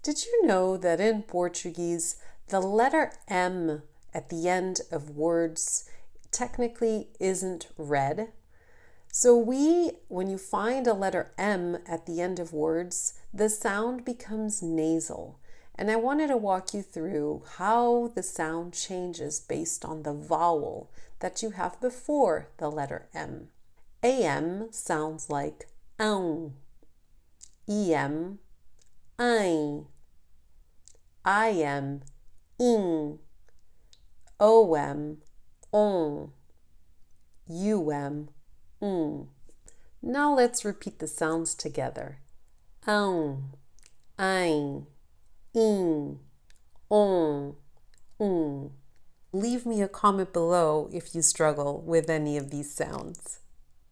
Did you know that in Portuguese, the letter M at the end of words technically isn't read? So when you find a letter M at the end of words, the sound becomes nasal. And I wanted to walk you through how the sound changes based on the vowel that you have before the letter M. AM sounds like ão. EM, ai. IM, in. OM, on. UM, Now let's repeat the sounds together. Ão, ein, in, on, Leave me a comment below if you struggle with any of these sounds.